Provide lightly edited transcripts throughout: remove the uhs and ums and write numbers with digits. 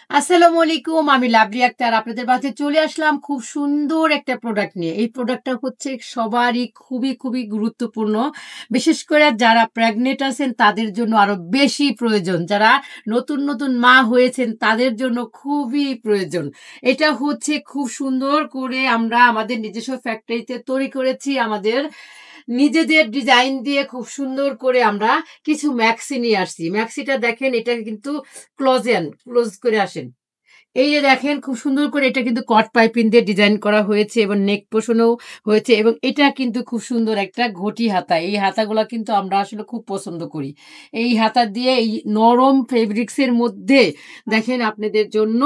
আসসালামু আলাইকুম। আমি লাভলি আক্তার আপনাদের মাঝে চলে আসলাম খুব সুন্দর একটা প্রোডাক্ট নিয়ে। এই প্রোডাক্টটা হচ্ছে সবারই খুবই গুরুত্বপূর্ণ। বিশেষ করে যারা প্রেগনেন্ট আছেন তাদের জন্য আরো বেশি প্রয়োজন। যারা নতুন মা হয়েছেন তাদের জন্য খুবই প্রয়োজন। এটা হচ্ছে খুব সুন্দর করে আমরা আমাদের নিজস্ব ফ্যাক্টরিতে তৈরি করেছি। আমাদের নিজেদের ডিজাইন দিয়ে খুব সুন্দর করে আমরা কিছু ম্যাক্সি নিয়ে আসছি। ম্যাক্সিটা দেখেন, এটা কিন্তু ক্লোজ করে আসেন। এই যে দেখেন খুব সুন্দর করে এটা কিন্তু কট পাইপিং দিয়ে ডিজাইন করা হয়েছে এবং নেক পোষণও হয়েছে এবং এটা কিন্তু খুব সুন্দর একটা ঘটি হাতা। এই হাতাগুলা কিন্তু আমরা আসলে খুব পছন্দ করি। এই হাতা দিয়ে এই নরম ফেব্রিক্সের মধ্যে দেখেন আপনাদের জন্য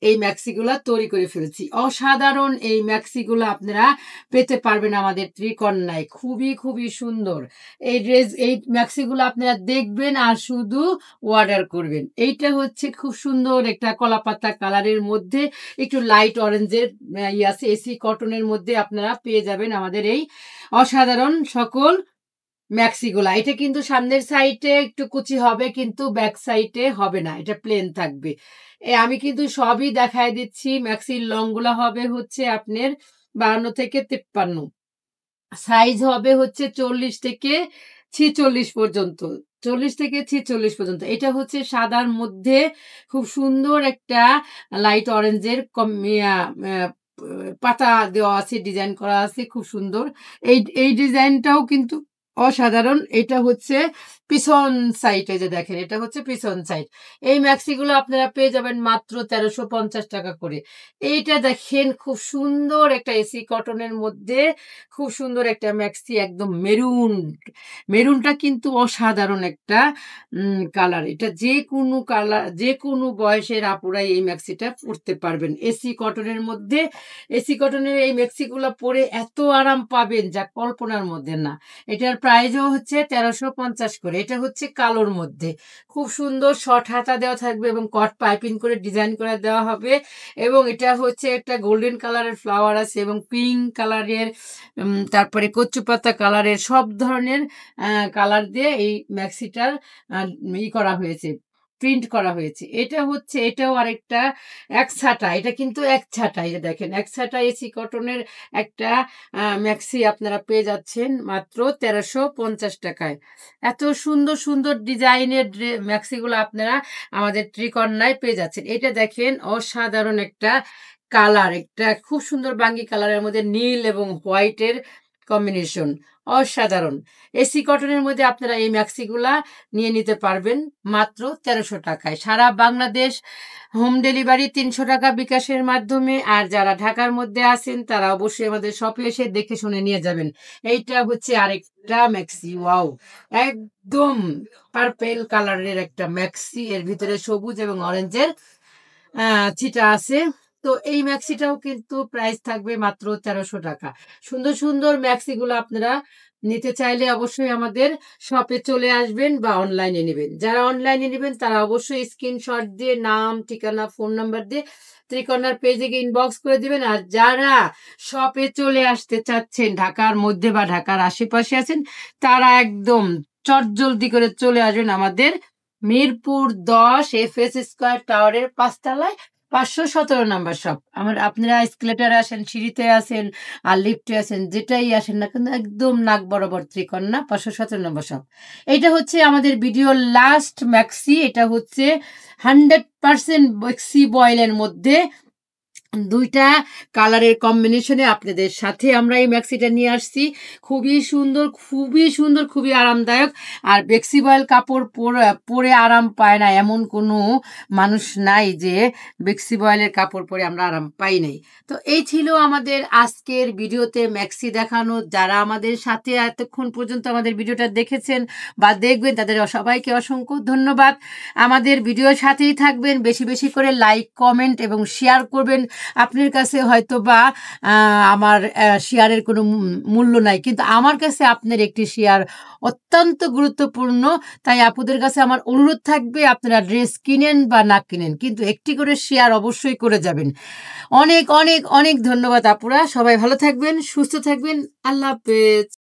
এই ম্যাক্সিগুলা তৈরি করে ফেলেছি। অসাধারণ এই ম্যাক্সিগুলা আপনারা পেতে পারবেন আমাদের ত্রিকন্যায়। খুবই সুন্দর। এই ম্যাক্সিগুলো আপনারা দেখবেন আর শুধু অর্ডার করবেন। এইটা হচ্ছে খুব সুন্দর একটা কলাপাতা কালারের মধ্যে একটু লাইট অরেঞ্জের আছে, এসি কটনের মধ্যে আপনারা পেয়ে যাবেন আমাদের এই অসাধারণ সকল ম্যাক্সিগুলা। এটা কিন্তু সামনের সাইডে একটু কুচি হবে কিন্তু ব্যাক সাইডে হবে না, এটা প্লেন থাকবে। আমি কিন্তু সবই দেখায় দিচ্ছি। ম্যাক্সির লং গুলা হবে হচ্ছে আপনার 52 থেকে 53, সাইজ হবে হচ্ছে 40 থেকে 46 পর্যন্ত। 40 থেকে 46 পর্যন্ত। এটা হচ্ছে সাদার মধ্যে খুব সুন্দর একটা লাইট অরেঞ্জের পাতা দেওয়া আছে, ডিজাইন করা আছে খুব সুন্দর। এই ডিজাইনটাও কিন্তু অসাধারণ। এটা হচ্ছে পিছন সাইড, এই যে দেখেন এটা হচ্ছে পিছন সাইড। এই ম্যাক্সিগুলো আপনারা পেয়ে যাবেন মাত্র 1350 টাকা করে। এইটা দেখেন খুব সুন্দর একটা এসি কটনের মধ্যে খুব সুন্দর একটা ম্যাক্সি, একদম মেরুনটা কিন্তু অসাধারণ একটা কালার। এটা যে কোনো কালার, যে কোনো বয়সের আপুরাই এই ম্যাক্সিটা পরতে পারবেন। এসি কটনের মধ্যে, এসি কটনের এই ম্যাক্সিগুলো পরে এত আরাম পাবেন যা কল্পনার মধ্যে না। এটার প্রাইসও হচ্ছে 1350 করে। এটা হচ্ছে কালোর মধ্যে খুব সুন্দর শর্ট হাতা দেওয়া থাকবে এবং কট পাইপিং করে ডিজাইন করে দেওয়া হবে এবং এটা হচ্ছে একটা গোল্ডেন কালারের ফ্লাওয়ার আছে এবং পিঙ্ক কালারের, তারপরে কচু পাতা কালারের, সব ধরনের কালার দিয়ে এই ম্যাক্সিটার করা হয়েছে, প্রিন্ট করা হয়েছে। এটা হচ্ছে, এটাও আরেকটা এক ছাটা। এটা কিন্তু এক ছাটা। এই যে দেখেন এক ছাটা এসি কটনের একটা ম্যাক্সি আপনারা পেয়ে যাচ্ছেন মাত্র 1350 টাকায়। এত সুন্দর ডিজাইনের ম্যাক্সিগুলো আপনারা আমাদের ত্রিকন্যায় পেয়ে যাচ্ছেন। এটা দেখেন অসাধারণ একটা কালার, একটা খুব সুন্দর বাঙ্গি কালারের মধ্যে নীল এবং হোয়াইটের কম্বিনেশন, অসাধারণ। এসি কটনের মধ্যে আপনারা এই ম্যাক্সিগুলা নিয়ে নিতে পারবেন মাত্র 1300 টাকায়। সারা বাংলাদেশ হোম ডেলিভারি 300 টাকা বিকাশের মাধ্যমে। আর যারা ঢাকার মধ্যে আছেন তারা অবশ্যই আমাদের শপে এসে দেখে শুনে নিয়ে যাবেন। এইটা হচ্ছে আরেকটা ম্যাক্সি, ওয়াও, একদম পার্পেল কালারের একটা ম্যাক্সি, এর ভিতরে সবুজ এবং অরেঞ্জের ছিটা আছে। তো এই ম্যাক্সিটাও কিন্তু প্রাইস থাকবে মাত্র 1300 টাকা। সুন্দর ম্যাক্সিগুলো আপনারা নিতে চাইলে অবশ্যই আমাদের শপে চলে আসবেন বা অনলাইনে নেবেন। যারা অনলাইনে নেবেন তারা অবশ্যই স্ক্রিনশট দিয়ে নাম, ঠিকানা, ফোন নাম্বার দিয়ে ত্রিকন্যার পেজে গিয়ে ইনবক্স করে দিবেন। আর যারা শপে চলে আসতে চাচ্ছেন, ঢাকার মধ্যে বা ঢাকার আশেপাশে আছেন, তারা একদম চটজলদি করে চলে আসবেন আমাদের মিরপুর 10 FS স্কয়ার টাওয়ারের 5 তলায় 517 নাম্বার শপ। আপনারা এসকেলেটারে আসেন, সিঁড়িতে আসেন আর লিফটে আসেন, যেটাই আসেন না কেন একদম নাক বরাবর ত্রিকন্যা 517 নম্বর শপ। এটা হচ্ছে আমাদের ভিডিওর লাস্ট ম্যাক্সি। এটা হচ্ছে 100% ম্যাক্সি বয়েলের মধ্যে দুইটা কালারের কম্বিনেশনে আপনাদের সাথে আমরা এই ম্যাক্সিটা নিয়ে আসছি। খুবই সুন্দর, খুবই আরামদায়ক। আর বেক্সি বয়েল কাপড় পরে আরাম পায় না এমন কোনো মানুষ নাই যে বেক্সি বয়েলের কাপড় পরে আমরা আরাম পাই নাই। তো এই ছিল আমাদের আজকের ভিডিওতে ম্যাক্সি দেখানো। যারা আমাদের সাথে এতক্ষণ পর্যন্ত আমাদের ভিডিওটা দেখেছেন বা দেখবেন তাদের সবাইকে অসংখ্য ধন্যবাদ। আমাদের ভিডিওর সাথেই থাকবেন, বেশি করে লাইক, কমেন্ট এবং শেয়ার করবেন। আপনার কাছে হয়তো বা আমার শেয়ারের কোনো মূল্য নাই, কিন্তু আমার কাছে আপনার একটি শেয়ার অত্যন্ত গুরুত্বপূর্ণ। তাই আপুদের কাছে আমার অনুরোধ থাকবে, আপনারা ড্রেস কিনেন বা না কিনেন কিন্তু একটি করে শেয়ার অবশ্যই করে যাবেন। অনেক ধন্যবাদ আপুরা। সবাই ভালো থাকবেন, সুস্থ থাকবেন। আল্লাহ হাফেজ।